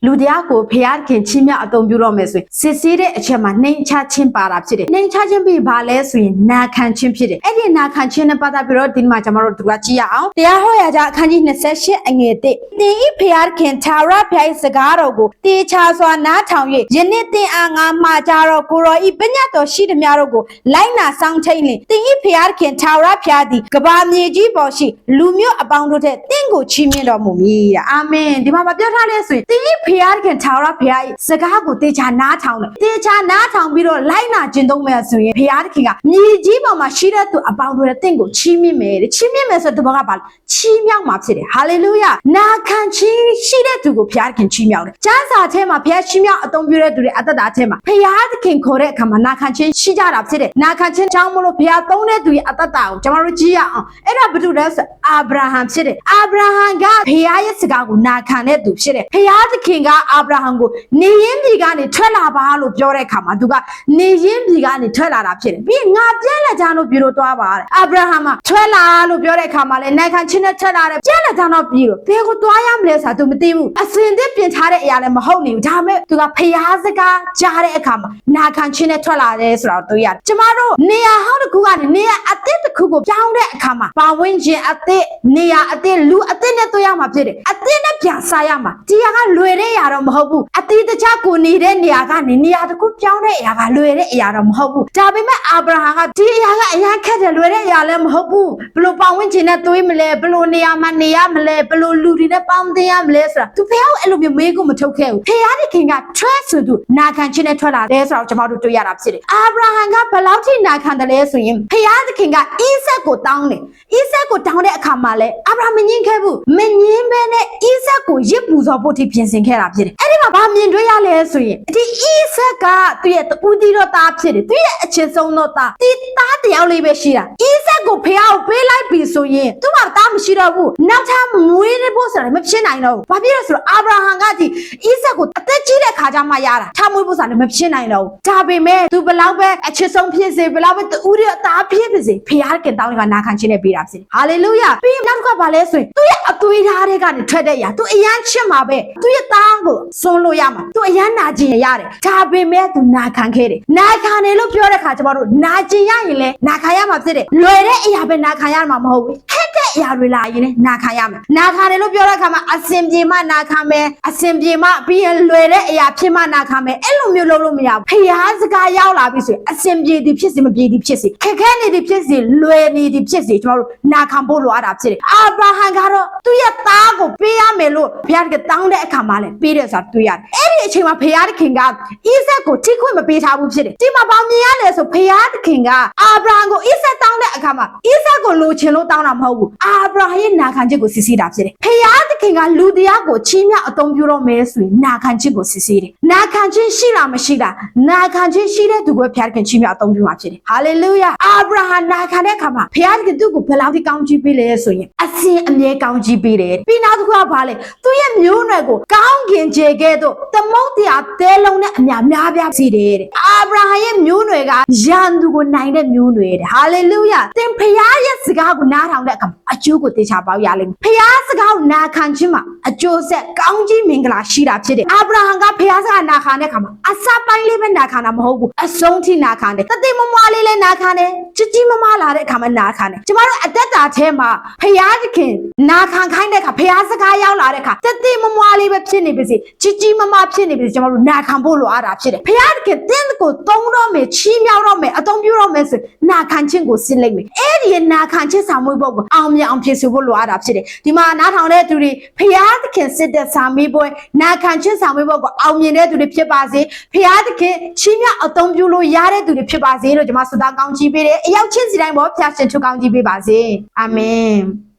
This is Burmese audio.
လူတရားကိုဖျားခင်ချီးမြှောက်အသုံးပြုတော့မယ်ဆိုရင်စစ်ဆေးတဲ့အချက်မှာနှိမ်ချခြင်းပါတာဖြစ်တယ်နှိမ်ချခြင်းပြီးဘာလဲဆိုရင်နာခံခြင်းဖြစ်တယ်အဲ့ဒီနာခံခြင်းနဲ့ပတ်သက်ပြီးတော့ဒီမှာကျွန်တော်တို့ကြည့်ရအောင်တရားဟောရာကြအခန်းကြီး28အငယ်1တင်ဤဖျားခင်သာရဖျား၏စကားတော်ကိုတေချာစွာနားထောင်၍ယနေ့တင်အားငါမှာကြတော့ကိုရောဤပညတ်တော်ရှိသည်များတို့ကိုလိုက်နာဆောင်ထိန်လင်တင်ဤဖျားခင်သာရဖျားသည်ကဘာမြေကြီးပေါ်ရှိလူမျိုးအပေါင်းတို့ထက်တင့်ကိုချီးမြှင့်တော်မူမည်အာမင်ဒီမှာပြောထားလဲဆိုရင်တင်ဤဖျားခင်သာရဖျား၏စကားကိုတေချာနားထောင်တယ်တေချာနားထောင်ပြီးတော့လိုက်နာကျင့်သုံးမယ်ဆိုရင်ဖျားခင်ကမြေကြီးပေါ်မှာရှိတဲ့သူအပေါင်းတို့ထက်တင့်ကိုချီးမြှင့်မယ်ချီးမြှင့်မယ်ဆိုတဲ့ဘာကပါချီးမြှောက်မှာဖြစ်တယ်ဟာလေလုယာနာခံခြင်းရှိတဲ့သူကိုဖျားခင်ချီးမြှောက်တယ်ကျမ်းစာထဲမှာဖျားချီးမြှောက်အသုံးပြုတဲ့သူတွေအသက်တာထဲမှာဖျားခင်ခေါ်တဲ့အခါမှာနာခံခြင်းရှိကြတာဖြစ်တယ်နာခံခြင်းကြောင့်မလို့ဖျားသုံးတဲ့သူရဲ့အသက်တာကိုကျွန်တော်တို့ကြည့်ရအောင်အဲ့ဒါဘာလို့လဲဆိုအာဗြဟံဖြစ်တယ်အာဗြဟံကဖျားရဲ့စကားကိုနာခံတဲ့သူဖြစ်တယ်ဖျားသခင်ကအာဗြဟံကိုနေရင်းပြည်ကနေထွက်လာပါလို့ပြောတဲ့အခါမှာသူကနေရင်းပြည်ကနေထွက်လာတာဖြစ်တယ်ပြီးငါပြန်လက်ချာလို့ပြောလို့သွားပါတဲ့အာဗြဟံမှာထွက်လာလို့ပြောတဲ့အခါမှာလည်းနာခံခြင်းနဲ့ထွက်လာတယ်ပြန်လက်ချာတော့ပြီးတော့ဘယ်ကိုသွားရမလဲဆိုတာသူမသိဘူးအစင်သစ်ပြင်ထားတဲ့အရာလည်းမဟုတ်နေဘူးဒါပေမဲ့သူကဖျားစကားကြားတဲ့အခါမှာနာခံခြင်းနဲ့ထွက်လာတယ်ဆိုတော့တွေ့ရတယ်ကျမတို့နေရာဟောင်းတစ်ခုကနေနေရာအသစ်တစ်ခုကိုပြောင်းတဲ့အခါမှာပါဝင်ခြင်းအသစ်နေရာအသစ်လူအသစ်နဲ့တွေ့ရမှာဖြစ်တယ်အသစ်နဲ့ပြန်စားရမှာဒီဟာကလွယ်တဲ့အရာတော့မဟုတ်ဘူးအတိတ်တခြားကိုနေတဲ့နေရာကနေနေရာတစ်ခုပြောင်းတဲ့အရာကလွယ်တဲ့အရာတော့မဟုတ်ဘူးဒါပေမဲ့အာဗြဟံကဒီအရာကအရာခက်တယ်လွယ်တဲ့အရာလည်းမဟုတ်ဘူးဘလို့ပါဝင်ခြင်းနဲ့တွေ့မလဲဘလို့နေရာမှာနေရမလဲဘလို့လူတွေနဲ့ပေါင်းသင်းရမလဲဆိုတာသူဖះအဲ့လိုမျိုးမေးကိုမထုတ်ခဲ့ဘူးဖះဒီခင်ကထွက်ဆိုသူနာခံခြင်းနဲ့ထွက်လာတယ်ဆိုတော့ကျွန်တော်တို့တွေ့ရတာဖြစ်တယ်အာဗြဟံကဘလောက်ထိနာခံတယ်လဲဆိုရင်ဖះသခင်ကဣဆက်ကိုတောင်းတယ်ဣဆက်ကိုတောင်းတဲ့အခါမှာလဲအာဗြဟံမငင်းခဲ့ဘူးမငင်းဘဲနဲ့ဣဆက်ကိုရစ်ပူဇော်ဖို့ထိပြင်ဆင်ခဲ့တာဖြစ်တယ်အဲ့ဒီမှာဘာမြင်တွေ့ရလဲဆိုရင်ဒီဣဆက်ကသူ့ရဲ့ဦးတီတော့သားဖြစ်တယ်သူရဲ့အချစ်ဆုံးတော့သားဒီသားတယောက်လေးပဲရှိတာဣဆက်ကိုဖះကိုပေးလိုက်ပြီဆိုရင်သူ့မှာသားမရှိတော့ဘူးနောက်ထပ်မွေးဖို့ဆိုတာမဖြစ်နိုင်တော့ဘူးဘာဖြစ်လဲဆိုတော့အာဗြဟံကဒီဣဆက်ကိုအသက်ကြီးတဲ့ခါကျမှရတာထမွေးဖို့ဆိုတာလည်းမဖြစ်နိုင်တော့ဘူးဒါပေမဲ့သူဘလောက်ပဲအချစ်ဆုံးဖြစ်စေဘလောက်ပဲတူရအသားဖြစ်ပါစေဖះကတောင်းကနာခံခြင်းနဲ့ပေးတာဖြစ်တယ်ဟာလေလုယာပြီးနောက်တစ်ခါဘာလဲဆိုရင်သူ့ရဲ့အသွေးဓာတ်တွေကနေထွက်တဲ့အရာသူအရန်ချစ်မှာပဲသူ့ရဲ့သားကိုစွန့်လို့ရမှာသူအရန်နာကျင်ရတယ်ဒါပေမဲ့သူနာခံခဲ့တယ်နာခံတယ်လို့ပြောတဲ့ခါကျမတို့နာကျင်ရရင်လည်းနာခံရမှာဖြစ်တယ်လွယ်တဲ့အရာပဲနာခံရမှာမဟုတ်ဘူးခက်တဲ့အရာတွေလာရင်လည်းနာခံရမယ်နာခံတယ်လို့ပြောတဲ့ခါမှာအစင်ပြေမှနာခံမယ်အစင်ပြေမှပြီးရင်လွယ်တဲ့အရာဖြစ်မှနာခံမယ်အဲ့လိုမျိုးလုပ်လို့မရဘူးဖျားစကားရောက်လာပြီဆိုရင်အစင်ပြေသည်ဖြစ်စေမပြေသည်ဖြစ်စေခက်ခဲနေသည်ဖြစ်စေလွယ်နေသည်ဖြစ်စေကျမတို့နာခံဖို့လိုအပ်တာဖြစ်တယ်အာဗြဟံကတော့သူ့ရဲ့သားကိုပေးရမယ်လို့ဘုရားကတောင်းတဲ့အခါမှာလည်းပေးတယ်ဆိုတာတွေ့ရတယ်အဲ့ဒီအချိန်မှာဘုရားခင်ကဣဆက်ကိုထိခွင့်မပေးထားဘူးဖြစ်တယ်ဒီမှာဘာမြင်ရလဲဆိုဘုရားခင်ကအာဗြဟံကိုဣဆက်တောင်းတဲ့အခါမှာဣဆက်ကိုလိုချင်လို့တောင်းတာမဟုတ်ဘူးအာဗြဟံရဲ့နာခံခြင်းကိုစစ်ဆေးတာဖြစ်တယ်ဘုရားခင်ကလူတရားကိုချီးမြှောက်အသုံးပြုတော့မယ်ဆိုရင်နာခံခြင်းကိုစစ်ဆေးတယ်နာခံခြင်းရှိလားမရှိလားနာခံခြင်းရှိတဲ့သူကိုဘုရားခင်ချီးမြှောက်အသုံးပြုမှာဖြစ်တယ်ဟာလေလုယာအာဗြဟံနာခံတဲ့အခါမှာဘုရားခင်သူ့ကိုဘယ်လောက်ထိကောင်းချီးပေးလဲဆိုရင်အစဉ်အမြဲကောင်းချီးပေးတယ်ပြီးနောက်တစ်ခုကဘာလဲသူ့ရဲ့မျိုးနွယ်ကိုကောင်းကင်ခြေကဲ့သို့သမုတ်တရားတဲလုံးနဲ့အများများပြားစီတယ်တဲ့အာဗြဟံရဲ့မျိုးနွယ်ကရန်သူကိုနိုင်တဲ့မျိုးနွယ်တဲ့ဟာလေလုယာသင်ဖခင်ရဲ့စကားကိုနားထောင်တဲ့အခါအကျိုးကိုသေချာပေါက်ရလိမ့်မယ်ဖခင်စကားကိုနာခံခြင်းမှာအကျိုးဆက်ကောင်းကြီးမင်္ဂလာရှိတာဖြစ်တယ်အာဗြဟံကဖခင်စကားနာခံတဲ့အခါမှာအစပိုင်းလေးပဲနာခံတာမဟုတ်ဘူးအဆုံးထိနာခံတယ်တတိမမွားလေးလည်းနာခံတယ်ကြီးမမလာတဲ့အခါမှာနာခံတယ်ကျမတို့အသက်တာထဲမှာဖခင်နာခံခိုင်းတဲ့အခါဖခင်စကားရောက်လာတဲ့အခါတတိမမွားလေးပဲဖြစ်နေပါစေကြီးမမဖြစ်နေပါစေကျမတို့နာခံဖို့လိုအပ်တာဖြစ်တယ်ဖခင်တင်းကိုသုံးတော့မယ်ချီးမြှောက်တော့မယ်အသုံးပြုတော့မယ်ဆိုနာခံခြင်းကိုစစ်လိုက်မယ်အဲ့ဒီနာခံခြင်းစာမွေးဖို့ကိုအောင်မြင်အောင်ဖြစ်စေဖို့လိုအပ်တာဖြစ်တယ်ဒီမှာနားထောင်တဲ့သူတွေဖခင်စစ်တဲ့စာမေးပွဲနာခံခြင်းစာမေးပွဲကိုအောင်မြင်တဲ့သူတွေဖြစ်ပါစေဖခင်ချီးမြှောက်အသုံးပြုလို့ရတဲ့သူတွေဖြစ်ပါစေလို့ကျွန်မဆုတောင်းကောင်းချီးပေးတယ်အရောက်ချင်းစီတိုင်းပေါ်ဖခင်ရှင်ထုကောင်းချီးပေးပါစေအာမင်